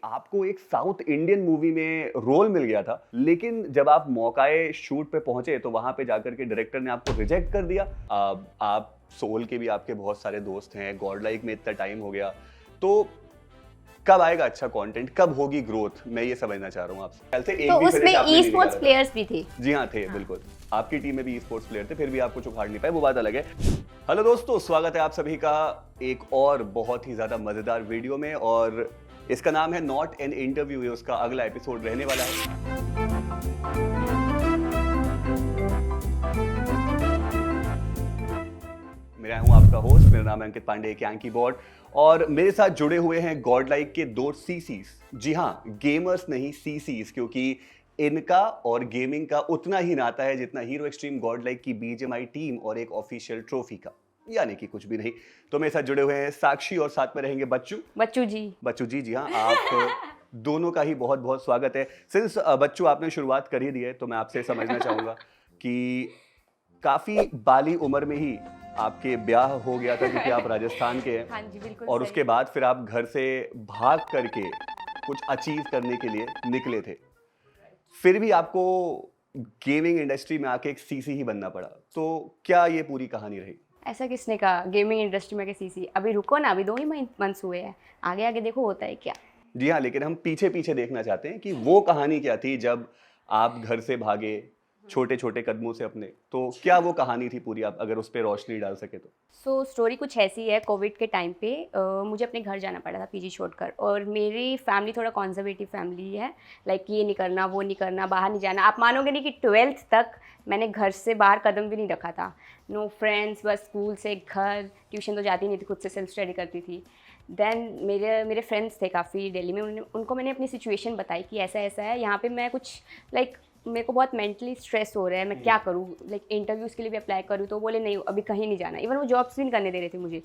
आपको एक south Indian movie में रोल मिल गया था, लेकिन जब आप मौकाए शूट पे पहुंचे तो वहां पे जाकर के डायरेक्टर ने आपको रिजेक्ट कर दिया। आप सोल के भी आपके बहुत सारे दोस्त हैं, गॉड लाइक में इतना टाइम हो गया, तो कब आएगा अच्छा कंटेंट, कब होगी ग्रोथ, मैं ये समझना चाह रहा हूँ आपसे। कल से एक तो भी उसमें फिनिश आपने ई नहीं स्पोर्ट्स निकाला था। प्लेयर्स भी थे। जी हाँ, थे बिल्कुल। आपकी टीम में भी स्पोर्ट्स प्लेयर थे, फिर भी आप कुछ उखाड़ नहीं पाए, वो बात अलग है। हेलो दोस्तों, स्वागत है आप सभी का एक और बहुत ही ज्यादा मजेदार वीडियो में, और इसका नाम है नॉट एन इंटरव्यू। ये उसका अगला एपिसोड रहने वाला है। मैं हूं आपका होस्ट, मेरा नाम है अंकित पांडे, कैंकी बॉर्ड, और मेरे साथ जुड़े हुए हैं गॉड लाइक के दो सीसीस। जी हाँ, गेमर्स नहीं, सीसीस, क्योंकि इनका और गेमिंग का उतना ही नाता है जितना हीरो एक्सट्रीम गॉड लाइक की बीजीएमआई टीम और एक ऑफिशियल ट्रॉफी का, यानी कि कुछ भी नहीं। तो मेरे साथ जुड़े हुए हैं साक्षी, और साथ में रहेंगे बच्चू। बच्चू जी। बच्चू जी, जी हाँ, आप दोनों का ही बहुत बहुत स्वागत है। सिंस बच्चू आपने शुरुआत कर ही दी है, तो मैं आपसे समझना चाहूंगा कि काफी बाली उम्र में ही आपके ब्याह हो गया था, क्योंकि आप राजस्थान के हैं। हाँ जी, बिल्कुल और सही। उसके बाद फिर आप घर से भाग करके कुछ अचीव करने के लिए निकले थे, फिर भी आपको गेमिंग इंडस्ट्री में आके एक सीसी ही बनना पड़ा। तो क्या ये पूरी कहानी रही? ऐसा किसने कहा गेमिंग इंडस्ट्री में के सीसी? अभी रुको ना, अभी 2 ही मंथ्स हुए हैं, आगे आगे देखो होता है क्या। जी हाँ, लेकिन हम पीछे पीछे देखना चाहते हैं कि वो कहानी क्या थी जब आप घर से भागे छोटे छोटे कदमों से अपने। तो क्या वो कहानी थी पूरी, आप अगर उस पर रोशनी डाल सके तो। सो स्टोरी कुछ ऐसी है। कोविड के टाइम पे मुझे अपने घर जाना पड़ा था पीजी छोड़कर, और मेरी फैमिली थोड़ा कंजर्वेटिव फैमिली है। लाइक ये नहीं करना, वो नहीं करना, बाहर नहीं जाना। आप मानोगे नहीं कि 12th तक मैंने घर से बाहर कदम भी नहीं रखा था। नो फ्रेंड्स, बस स्कूल से घर, ट्यूशन तो जाती नहीं थी, खुद से सेल्फ स्टडी करती थी। देन मेरे फ्रेंड्स थे काफ़ी दिल्ली में, उनको मैंने अपनी सिचुएशन बताई कि ऐसा ऐसा है, यहाँ पे मैं कुछ लाइक मेरे को बहुत मेंटली स्ट्रेस हो रहा है, मैं क्या करूँ। लाइक इंटरव्यूज़ के लिए भी अप्लाई करूँ, तो बोले नहीं अभी कहीं नहीं जाना। इवन वो जॉब्स भी नहीं करने दे रहे थे मुझे।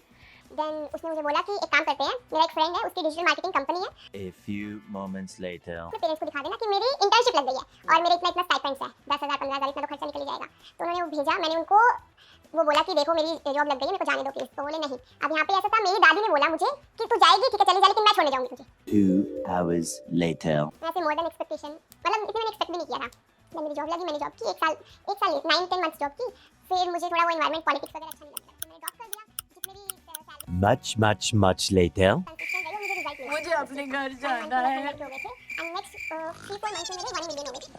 देन उसने मुझे बोला कि एक काम करते हैं, मेरा एक फ्रेंड है, उसकी डिजिटल मार्केटिंग कंपनी है, A few moments later. अपने पेरेंट्स को दिखा देना कि मेरी इंटर्नशिप लग गई है और मेरे इतना इतना स्टाइपेंड्स है, 10,000 15,000 इतना तो खर्चा निकल ही जाएगा। तो उन्होंने वो भेजा, मैंने उनको वो बोला कि देखो मेरी जॉब लग गई है, मेरे को जाने दो प्लीज। तो बोले नहीं। अब यहाँ पे ऐसा था, मेरी दादी ने बोला मुझे कि तू जाएगी ठीक है चली जा, लेकिन मैं छोड़ने जाऊंगी तुझे। 2 hours later. ऐसे मोर देन एक्सपेक्टेशन, मतलब इतना मैंने एक्सपेक्ट भी नहीं किया था। जब मेरी जॉब लगी, मैंने जॉब की 1 साल 9-10 मंथ्स जॉब की। फिर मुझे थोड़ा वो एनवायरनमेंट पॉलिटिक्स वगैरह अच्छा नहीं लगता, तो मैंने ड्रॉप कर दिया। जिस मेरी सैलरी Much later. कंसिस्टेंट रही और मुझे रिजल्ट मिला। मुझे अपने घर जाना है। हो गए थे एंड नेक्स्ट 3-4 मंथ्स में मेरे 1 मिलियन हो गए थे।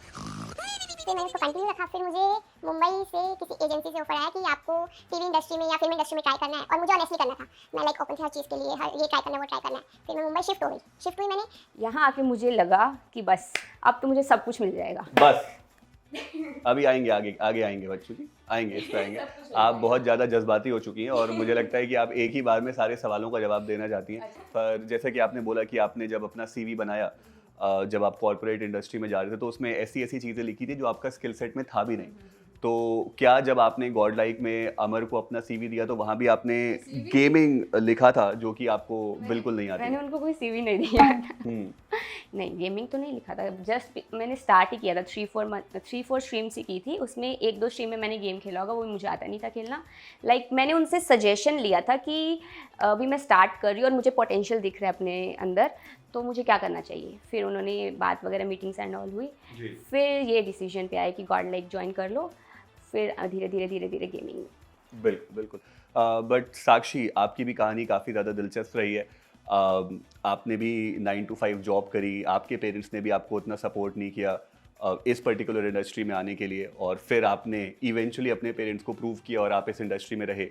फिर मैंने उसको कंटिन्यू रखा। फिर मुझे मुंबई से किसी एजेंसी से ऑफर आया कि आपको टीवी इंडस्ट्री में या फिल्म इंडस्ट्री में ट्राई करना है, और मुझे ऑनेस्टली करना था। मैं लाइक ओपन थी हर चीज़ के लिए, हर ये ट्राई करना है, वो ट्राई करना है। फिर मैं मुंबई शिफ्ट हो गई। शिफ्ट हुई मैंने। यहाँ आके मुझे लगा कि बस अब तो मुझे सब कुछ मिल जाएगा। बस अभी आएंगे, आगे आगे आएंगे बच्चू जी, आएंगे इस पे आएंगे। आप बहुत ज़्यादा जज्बाती हो चुकी हैं, और मुझे लगता है कि आप एक ही बार में सारे सवालों का जवाब देना चाहती हैं। पर जैसे कि आपने बोला कि आपने जब अपना सीवी बनाया, जब आप कॉर्पोरेट इंडस्ट्री में जा रहे थे, तो उसमें ऐसी ऐसी चीज़ें लिखी थी जो आपका स्किल सेट में था भी नहीं। तो क्या जब आपने गॉड लाइक में अमर को अपना सीवी दिया, तो वहाँ भी आपने गेमिंग लिखा था, जो कि आपको बिल्कुल नहीं आती? मैंने उनको कोई सीवी नहीं दिया था। हम्म। नहीं, गेमिंग तो नहीं लिखा था, जस्ट मैंने स्टार्ट ही किया था। 3-4 स्ट्रीम्स ही की थी, उसमें 1-2 स्ट्रीम में मैंने गेम खेला होगा, वो मुझे आता नहीं था खेलना। लाइक मैंने उनसे सजेशन लिया था कि अभी मैं स्टार्ट कर रही हूँ और मुझे पोटेंशियल दिख रहा है अपने अंदर, तो मुझे क्या करना चाहिए। फिर उन्होंने बात वगैरह, मीटिंग्स एंड ऑल हुई। फिर ये डिसीजन पे आए कि गॉड लाइक ज्वाइन कर लो। फिर धीरे धीरे गेमिंग। बिल्कुल बिल्कुल। बट साक्षी, आपकी भी कहानी काफ़ी ज़्यादा दिलचस्प रही है। आपने भी 9 to 5 जॉब करी, आपके पेरेंट्स ने भी आपको उतना सपोर्ट नहीं किया इस पर्टिकुलर इंडस्ट्री में आने के लिए, और फिर आपने इवेंचुअली अपने पेरेंट्स को प्रूव किया और आप इस इंडस्ट्री में रहे।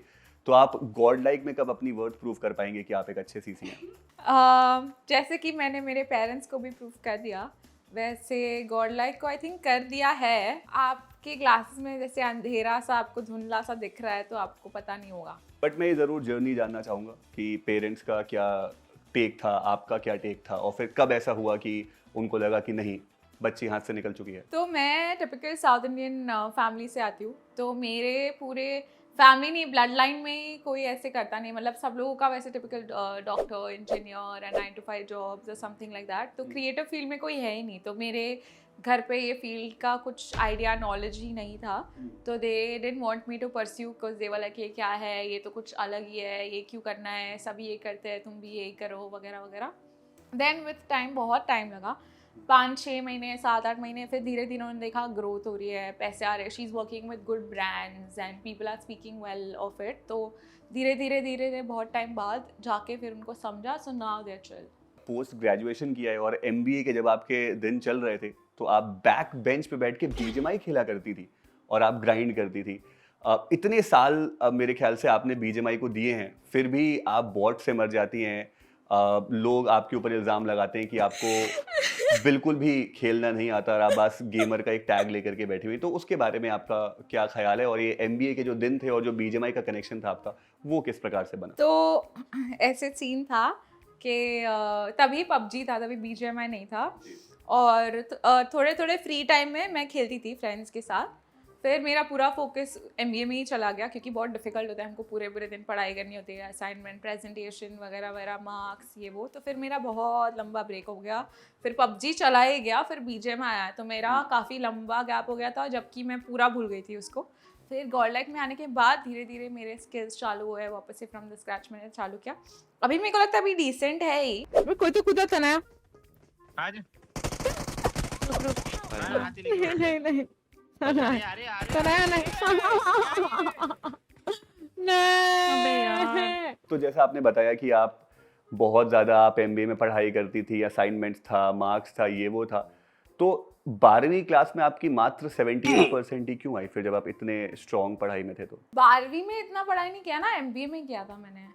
तो आप गॉड लाइक में कब अपनी वर्थ प्रूव कर पाएंगे कि आप एक अच्छे सीसी हैं? जैसे कि मैंने मेरे पेरेंट्स को भी प्रूव कर दिया, वैसे गॉड लाइक को आई थिंक कर दिया है। आपके ग्लासेस में जैसे अंधेरा सा, आपको धुंधला सा दिख रहा है, तो आपको पता नहीं होगा। बट मैं ये ज़रूर जर्नी जानना चाहूँगा कि पेरेंट्स का क्या टेक था, आपका क्या टेक था, और फिर कब ऐसा हुआ कि उनको लगा कि नहीं, बच्ची हाथ से निकल चुकी है? तो मैं टिपिकल साउथ इंडियन फैमिली से आती हूँ, तो मेरे पूरे फैमिली नहीं, ब्लड लाइन में ही कोई ऐसे करता नहीं। मतलब सब लोगों का वैसे typical doctor, engineer and 9 to 5 jobs और समथिंग लाइक दैट। तो क्रिएटिव फील्ड में कोई है ही नहीं, तो मेरे घर पे ये फील्ड का कुछ आइडिया, नॉलेज ही नहीं था। तो they didn't want me to pursue, because they were like ये क्या है, ये तो कुछ अलग ही है, ये क्यों करना है, सभी ये करते हैं, तुम भी यही करो वगैरह वगैरह। देन विथ टाइम बहुत टाइम लगा, 5-6 महीने 7-8 महीने, फिर धीरे धीरे उन्होंने देखा ग्रोथ हो रही है, पैसे आ रहे हैं, she is working with good brands and people are speaking well of it. तो धीरे धीरे बहुत टाइम बाद जाके फिर उनको समझा, so now they are chill. Post graduation किया है और MBA के जब आपके दिन चल रहे थे तो आप बैक बेंच पे बैठ के BGMI खेला करती थी और आप ग्राइंड करती थी। इतने साल मेरे ख्याल से आपने BGMI को दिए हैं, फिर भी आप बॉट से मर जाती हैं। लोग आपके ऊपर इल्ज़ाम लगाते हैं कि आपको बिल्कुल भी खेलना नहीं आता और आप बस गेमर का एक टैग लेकर के बैठी हुई। तो उसके बारे में आपका क्या ख्याल है, और ये MBA के जो दिन थे और जो BGMI का कनेक्शन था आपका, वो किस प्रकार से बना? तो ऐसे सीन था कि तभी PUBG था, तभी BGMI नहीं था, और थोड़े थोड़े फ्री टाइम में मैं खेलती थी फ्रेंड्स के साथ। फिर मेरा पूरा फोकस MBA में ही चला गया, क्योंकि बहुत डिफिकल्ट होता है, हमको पूरे पूरे दिन पढ़ाई करनी होती है, असाइनमेंट, प्रेजेंटेशन वगैरह वगैरह, मार्क्स, ये वो। तो फिर मेरा बहुत लंबा ब्रेक हो गया, फिर PUBG चला ही गया, फिर BGMI आया, तो मेरा काफ़ी लंबा गैप हो गया था, जबकि मैं पूरा भूल गई थी उसको। फिर गॉड लाइक में आने के बाद धीरे धीरे मेरे स्किल्स चालू हुए, वापस से फ्रॉम द स्क्रैच मैंने चालू किया। अभी मेरे को लगता है अभी डिसेंट है ही। कोई तो कूदा था ना आज नहीं अरे नहीं। तो जैसा आपने बताया कि आप बहुत ज़्यादा आप MBA में पढ़ाई करती थी, असाइनमेंट्स था, मार्क्स था, ये वो था, तो 12वीं क्लास में आपकी मात्र 78% ही क्यों आई फिर, जब आप इतने स्ट्रॉन्ग पढ़ाई में थे? तो 12वीं में इतना पढ़ाई नहीं किया ना, MBA में किया था मैंने,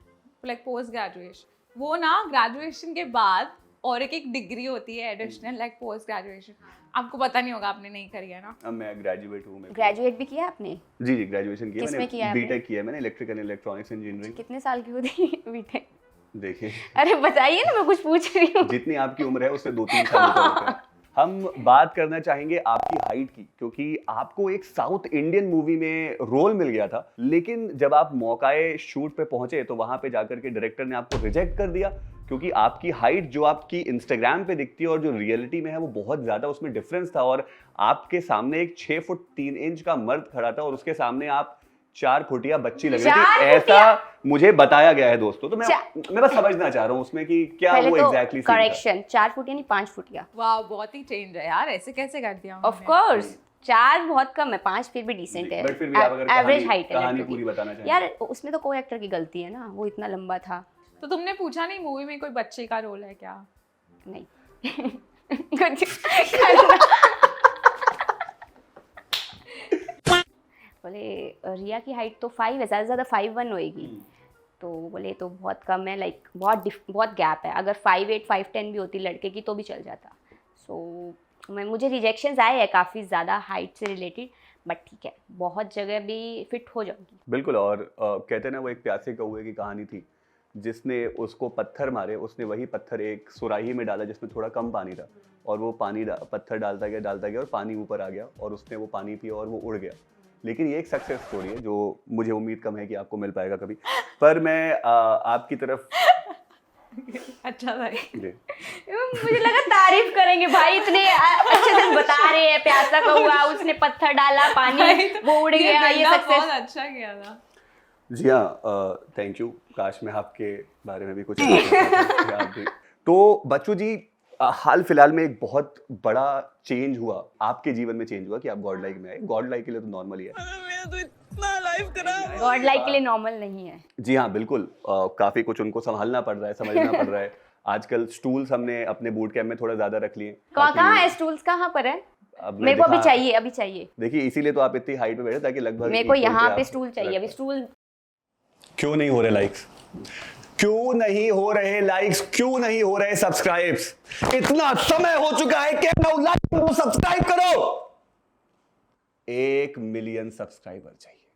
लाइक पोस्ट ग्रेजुएशन। वो ना ग्रेजुएशन के बाद और एक डिग्री होती है एडिशनल, लाइक पोस्ट ग्रेजुएशन। आपको पता नहीं होगा, आपने नहीं करी है ना। अब मैं ग्रेजुएट हूँ। ग्रेजुएट भी किया आपने? जी ग्रेजुएशन किया किसमें मैंने, किया आपने? बीटेक किया है मैंने, इलेक्ट्रिकल एंड इलेक्ट्रॉनिक्स इंजीनियरिंग। कितने साल की होती बीटेक? देखिए, अरे बताइए ना, मैं कुछ पूछ रही हूँ। जितनी आपकी उम्र है उससे 2-3 साल ऊपर होते हैं। हम बात करना चाहेंगे आपकी हाइट की, क्योंकि आपको एक साउथ इंडियन मूवी में रोल मिल गया था, लेकिन जब आप मौकाए शूट पे पहुंचे तो वहां पे जाकर के डायरेक्टर ने आपको रिजेक्ट कर दिया, क्योंकि आपकी हाइट जो आपकी इंस्टाग्राम पे दिखती है और जो रियलिटी में है वो बहुत ज़्यादा उसमें डिफरेंस था। और आपके सामने एक 6 फुट 3 इंच का मर्द खड़ा था और उसके सामने आप 4 फुटिया बच्ची लग रही थी, ऐसा मुझे बताया गया है दोस्तों। तो मैं बस समझना चाह रहा हूँ उसमें कि क्या वो एग्जैक्टली करेक्शन, 4 फुटिया नहीं 5 फुटिया। वाह, बहुत ही चेंज है यार, ऐसे कैसे कर दिया? ऑफ कोर्स 4 बहुत कम है, 5 फिर भी डिसेंट है, बट फिर भी आप अगर एवरेज हाइट है कहानी लड़के पूरी की। बताना चाहिए यार उसमें तो कोई एक्टर की गलती है ना, वो इतना लंबा था। तो तुमने पूछा नहीं मूवी में कोई बच्चे का रोल है क्या? नहीं कुछ करना। बोले रिया की हाइट तो 5 है, ज़्यादा से ज़्यादा 5'1" होएगी। तो बोले तो बहुत कम है, लाइक बहुत गैप है। अगर 5'8", 5'10" भी होती लड़के की तो भी चल जाता। सो मुझे रिजेक्शंस आए हैं काफ़ी ज़्यादा हाइट से रिलेटेड, बट ठीक है, बहुत जगह भी फिट हो जाऊंगी। बिल्कुल। और कहते हैं ना, वो एक प्यासे कौवे की कहानी थी, जिसने उसको पत्थर मारे, उसने वही पत्थर एक सुराही में डाला जिसमें थोड़ा कम पानी था, और वो पानी पत्थर डालता गया और पानी ऊपर आ गया और उसने वो पानी पिया और वो उड़ गया। लेकिन ये एक सक्सेस स्टोरी है जो मुझे उम्मीद कम है कि आपको मिल पाएगा कभी। पर मैं आपकी तरफ अच्छा भाई, मुझे लगा तारीफ करेंगे भाई, इतने अच्छे से बता रहे हैं, प्यासा कौवा, उसने पत्थर डाला, पानी वो उड़ गया, ये सक्सेस। बहुत अच्छा किया था। जी हाँ, थैंक यू। काश मैं आपके बारे में भी कुछ आप भी। तो बच्चू जी, हाल फिलहाल में एक बहुत बड़ा चेंज हुआ, आपके जीवन में चेंज हुआ कि आप गॉड लाइक में आए। गॉड लाइक के लिए तो नॉर्मल ही है, गॉड लाइक के लिए नॉर्मल नहीं है। जी हाँ बिल्कुल। काफी कुछ उनको संभालना पड़ रहा है, समझना पड़ रहा है। आजकल स्टूल्स हमने अपने बूट कैंप में थोड़ा ज्यादा रख लिए। कहाँ है स्टूल्स, कहाँ पर है? अब मेरे को अभी चाहिए, अभी चाहिए। देखिए, इसीलिए तो आप इतनी हाइट पे बैठे ताकि लगभग मेरे को equal यहाँ पे पे आप स्टूल चाहिए, अभी स्टूल। क्यों नहीं हो रहे लाइक्स? क्यों नहीं हो रहे लाइक्स? क्यों नहीं हो रहे सब्सक्राइब्स? इतना समय हो चुका है कि लाइक करो, सब्सक्राइब करो। 1 मिलियन सब्सक्राइबर चाहिए,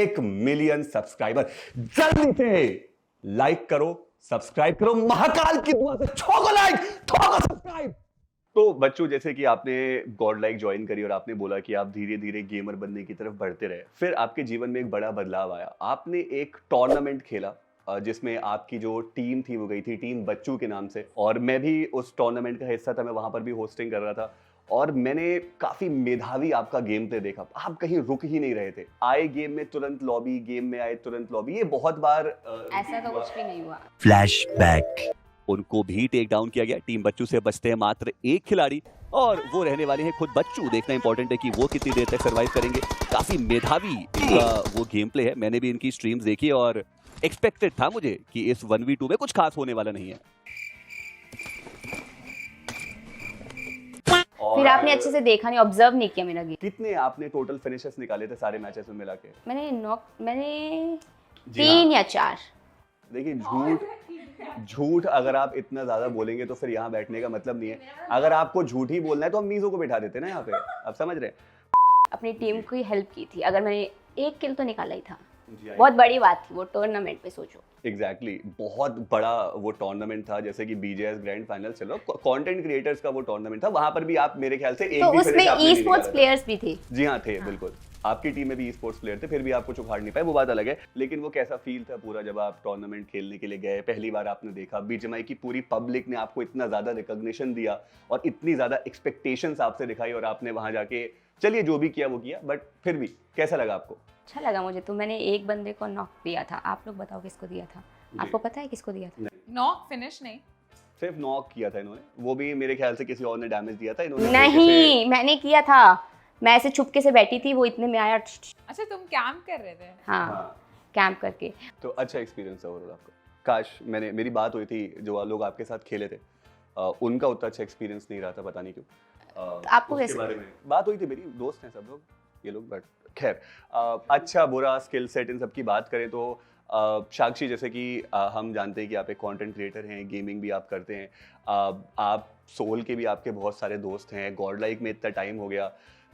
1 मिलियन सब्सक्राइबर। जल्दी से लाइक करो, सब्सक्राइब करो, महाकाल की दुआ से ठोको लाइक, ठोको सब्सक्राइब। तो बच्चों, जैसे कि आपने गॉड लाइक ज्वाइन करी और आपने बोला कि आप धीरे धीरे गेमर बनने की तरफ बढ़ते रहे, फिर आपके जीवन में एक बड़ा बदलाव आया। आपने एक टूर्नामेंट खेला जिसमें आपकी जो टीम थी वो गई थी टीम बच्चू के नाम से, और मैं भी उस टूर्नामेंट का हिस्सा था। मैं वहां पर भी होस्टिंग कर रहा था और मैंने काफी मेधावी आपका गेम प्ले देखा। आप कहीं रुक ही नहीं रहे थे, आए गेम में तुरंत लॉबी, गेम में आए तुरंत लॉबी। ये बहुत बार ऐसा तो कुछ भी नहीं हुआ। Flashback. उनको भी टेक डाउन किया गया। टीम बच्चू से बचते हैं मात्र एक खिलाड़ी और वो रहने वाले हैं खुद बच्चू। देखना इंपॉर्टेंट है कि वो कितनी देर तक सर्वाइव करेंगे। काफी मेधावी इनका वो गेम प्ले है, मैंने भी इनकी स्ट्रीम्स देखी और एक्सपेक्टेड था मुझे कि इस 1v2 में कुछ खास होने वाला नहीं है। फिर आपने अच्छे से देखा नहीं, ऑब्जर्व नहीं किया मेरा गेम। कितने आपने टोटल फिनिशेस निकाले थे सारे मैचेस में मिला के? मैंने जी 3 या 4। देखिए झूठ अगर आप इतना ज्यादा बोलेंगे तो फिर यहाँ बैठने का मतलब नहीं है। अगर आपको झूठ ही बोलना है तो हम मीजो को बैठा देते ना यहाँ पे, आप समझ रहे हैं? अपनी टीम की हेल्प की थी। अगर मैंने 1 किल तो निकाला ही था, जी, बहुत बड़ी बात थी वो टूर्नामेंट पे। सोचो एग्जैक्टली बहुत बड़ा वो टूर्नामेंट था, जैसे कि बीजेएस ग्रैंड फाइनल, चलो कंटेंट क्रिएटर्स का वो टूर्नामेंट था, वहां पर भी आप मेरे ख्याल से एक तो भी उसमें finish आपने ई नहीं स्पोर्ट्स निकाला था। प्लेयर्स भी थे। जी हाँ थे, बिल्कुल आपकी टीम में भी ई स्पोर्ट्स प्लेयर थे, फिर भी आप कुछ उखाड़ नहीं पाए, वो बात अलग है। लेकिन वो कैसा फील था पूरा जब आप टूर्नामेंट खेलने के लिए गए, पहली बार आपने देखा, बीजीएमआई की पूरी पब्लिक ने आपको इतना ज्यादा रिकॉग्निशन दिया और इतनी ज्यादा एक्सपेक्टेशंस आपसे दिखाई और आपने वहां जाके चलिए जो भी किया वो किया, बट फिर भी कैसा लगा आपको? अच्छा लगा मुझे तो। मैंने एक बंदे को नॉक दिया था, आप लोग बताओ किसको दिया था? आपको पता है किसको दिया था? नॉक फिनिश नहीं, सिर्फ नॉक किया था इन्होंने, वो भी मेरे ख्याल से किसी और ने डैमेज दिया था। इन्होंने नहीं, मैंने किया था। मैं ऐसे छुपके से बैठी थी, वो इतने में आया। अच्छा तुम कैंप कर रहे थे? हाँ, कैंप करके। तो अच्छा एक्सपीरियंस था ओवरऑल आपका? काश मेरी बात हुई थी जो लोग आपके साथ खेले थे, उनका उतना अच्छा एक्सपीरियंस नहीं रहा था, पता नहीं क्यों। तो आपको उसके कैसे? बारे में बात हुई थी, मेरी दोस्त हैं सब लोग ये लोग, बट खैर अच्छा बुरा स्किल सेट इन सब की बात करें तो साक्षी, जैसे कि हम जानते हैं कि आप एक कंटेंट क्रिएटर हैं, गेमिंग भी आप करते हैं, आप सोल के भी आपके बहुत सारे दोस्त हैं, गॉड लाइक में इतना टाइम हो गया,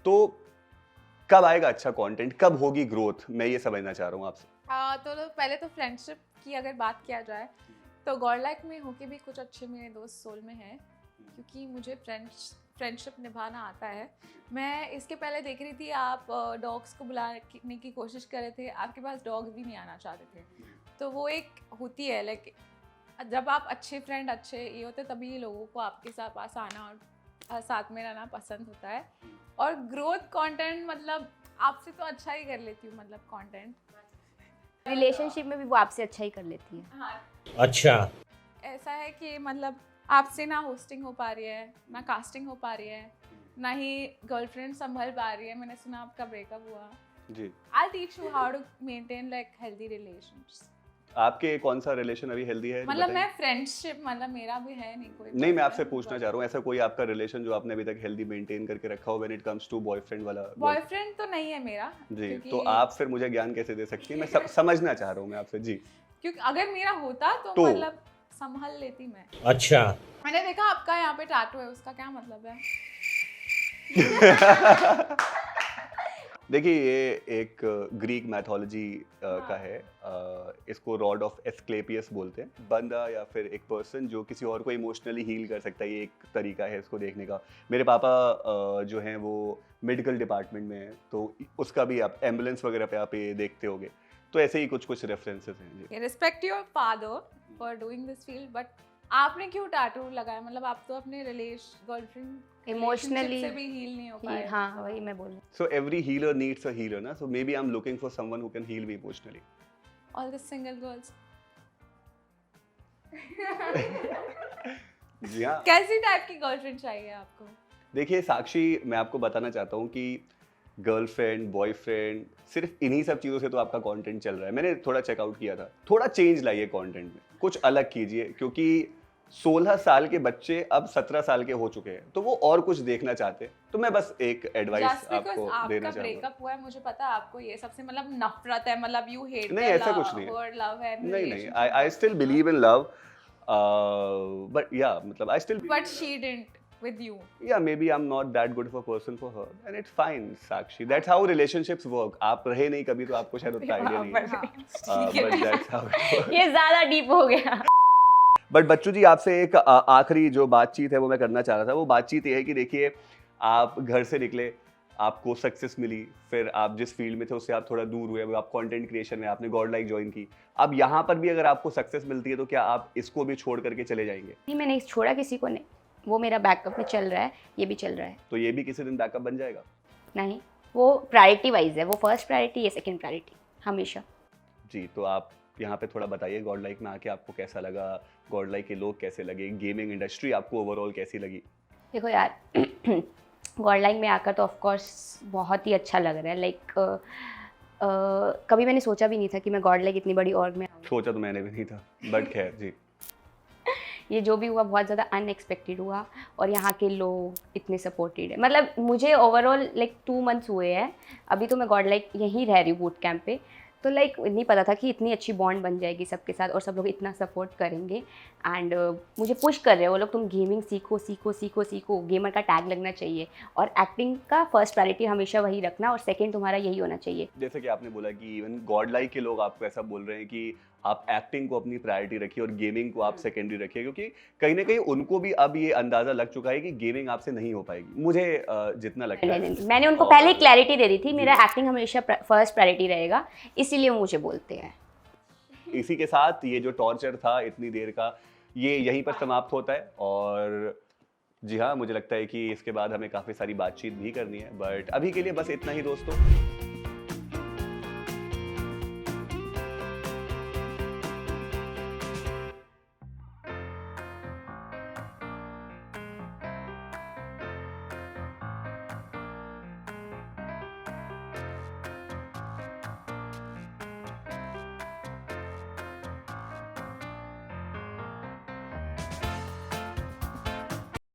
तो कब आएगा अच्छा कंटेंट, कब होगी ग्रोथ, मैं ये समझना चाह रहा हूँ आपसे। तो पहले तो फ्रेंडशिप की अगर बात किया जाए तो गॉड लाइक में होके भी कुछ अच्छे मेरे दोस्त सोल में हैं, क्योंकि मुझे फ्रेंडशिप निभाना आता है। मैं इसके पहले देख रही थी आप डॉग्स को बुलाने की कोशिश कर रहे थे, आपके पास डॉग्स भी नहीं आना चाहते थे, तो वो एक होती है लाइक जब आप अच्छे फ्रेंड अच्छे ये होते तभी लोगों को आपके साथ पास आना और साथ में रहना पसंद होता है। और ग्रोथ कंटेंट मतलब आपसे तो अच्छा ही कर लेती हूँ, मतलब कंटेंट रिलेशनशिप में भी वो आपसे अच्छा ही कर लेती है। हाँ अच्छा। ऐसा है कि मतलब आपसे ना होस्टिंग हो पा रही है, ना कास्टिंग हो पा रही है, ना ही गर्लफ्रेंड संभल पा रही है। मैंने सुना आपका ब्रेकअप हुआ जी, I'll teach you how to maintain like healthy relations। आपके कौन सा रिलेशन अभी हेल्दी है? मतलब बताइए। मैं फ्रेंडशिप मतलब मेरा भी है नहीं कोई। नहीं, मैं आपसे पूछना चाह रहा हूँ ऐसा कोई आपका रिलेशन जो आपने अभी तक हेल्दी मेंटेन करके रखा हो when it comes to boyfriend वाला? बॉयफ्रेंड तो नहीं है मेरा जी, क्योंकि तो आप फिर मुझे ज्ञान कैसे दे सकती हैं? मैं समझना चाह रहा हूँ मैं आपसे। जी, क्योंकि अगर मेरा होता तो मतलब संभल लेती मैं। अच्छा। मैंने देखा आपका यहाँ पे टैटू है, उसका क्या मतलब है? देखिए ये एक ग्रीक मैथोलॉजी का है, इसको रॉड ऑफ एस्क्लेपियस बोलते हैं। बंदा या फिर एक पर्सन जो किसी और को इमोशनली हील कर सकता है, ये एक तरीका है इसको देखने का। मेरे पापा जो हैं वो मेडिकल डिपार्टमेंट में हैं, तो उसका भी आप एम्बुलेंस वगैरह पे आप ये देखते होगे, तो ऐसे ही कुछ कुछ रेफरेंसेस हैं। जी, respect your father for doing this field, but आपने क्यों टैटू लगाया? मतलब आप तो अपने गर्लफ्रेंड Emotionally से भी हील नहीं हो पाए। हाँ, वही मैं बोल रही हूँ। so every healer needs a healer ना, so maybe I'm looking for someone who can heal me emotionally. All the single girls। जी हाँ, कैसी टाइप की गर्लफ्रेंड चाहिए आपको? देखिए साक्षी, मैं आपको बताना चाहता हूँ कि गर्लफ्रेंड बॉयफ्रेंड सिर्फ इन्हीं सब चीज़ों से तो आपका कंटेंट चल रहा है। मैंने थोड़ा चेकआउट किया था, थोड़ा चेंज लाइए कंटेंट में, कुछ अलग कीजिए, क्योंकि 16 साल के बच्चे अब 17 साल के हो चुके हैं, तो वो और कुछ देखना चाहते हैं। तो मैं बस एक एडवाइस Just because आपको देना आपका चाहूँगा। ब्रेकअप हुआ है, मुझे पता है आपको ये सबसे मतलब नफरत है, मतलब यू हेट नहीं, ऐसा कुछ नहीं है। वर्ड लव है। नहीं, I still believe in love, but या मतलब I still, but she didn't with you। yeah, maybe I'm not that good of a person for her and it's fine, Sakshi, that's how relationships work। आप रहे नहीं कभी तो आपको शायद उतना आइडिया नहीं है, but that's how it works। ये ज्यादा डीप हो गया। बट बच्चू जी, आपसे एक आखिरी जो बातचीत है वो मैं करना चाह रहा था। वो बातचीत ये है कि देखिए आप घर से निकले, आपको सक्सेस मिली, फिर आप जिस फील्ड में थे उससे आप थोड़ा दूर हुए, आप कंटेंट क्रिएशन में आपने गॉड लाइक ज्वाइन की। अब यहाँ पर भी अगर आपको सक्सेस मिलती है तो क्या आप इसको भी छोड़ करके चले जाएंगे? नहीं, मैंने छोड़ा किसी को नहीं, वो मेरा बैकअप में चल रहा है, ये भी चल रहा है। तो ये भी किसी दिन बैकअप बन जाएगा? नहीं, वो प्रायोरिटी वाइज है, वो फर्स्ट प्रायोरिटी, ये सेकंड प्रायोरिटी हमेशा। जी, तो आप यहाँ पे थोड़ा बताइए, गॉड लाइक में आके आपको कैसा लगा, गॉड लाइक के लोग कैसे लगे, गेमिंग इंडस्ट्री आपको ओवरऑल कैसी लगी? देखो यार गॉड लाइक में आकर तो ऑफ कोर्स बहुत ही अच्छा लग रहा है। लाइक कभी मैंने सोचा भी नहीं था कि मैं गॉड लाइक इतनी बड़ी ऑर्ग में आऊँगी। सोचा तो मैंने भी नहीं था, बट खैर जी। ये जो भी हुआ बहुत ज़्यादा अनएक्सपेक्टेड हुआ और यहाँ के लोग इतने सपोर्टेड है। मतलब मुझे ओवरऑल लाइक 2 मंथ्स हुए हैं, अभी तो मैं गॉड लाइक यहीं रह रही हूँ बूट कैंप पे, तो लाइक नहीं पता था कि इतनी अच्छी बॉन्ड बन जाएगी सबके साथ और सब लोग इतना सपोर्ट करेंगे। एंड मुझे पुश कर रहे हैं वो लोग, तुम गेमिंग सीखो सीखो सीखो सीखो, गेमर का टैग लगना चाहिए और एक्टिंग का फर्स्ट प्रायोरिटी हमेशा वही रखना और सेकंड तुम्हारा यही होना चाहिए। जैसे कि आपने बोला कि इवन गॉड लाइक के लोग आपको ऐसा बोल रहे हैं कि आप एक्टिंग को अपनी प्रायोरिटी रखिए और गेमिंग को आप सेकेंडरी रखिए, क्योंकि कहीं ना कहीं उनको भी अब ये अंदाजा लग चुका है कि गेमिंग आपसे नहीं हो पाएगी, मुझे जितना लगता है। नहीं, मैंने उनको और- पहले क्लैरिटी दे दी थी, मेरा एक्टिंग हमेशा फर्स्ट प्रायोरिटी रहेगा, इसीलिए वो मुझे बोलते हैं। इसी के साथ ये जो टॉर्चर था इतनी देर का, ये यहीं पर समाप्त होता है। और जी हाँ, मुझे लगता है कि इसके बाद हमें काफ़ी सारी बातचीत भी करनी है, बट अभी के लिए बस इतना ही दोस्तों।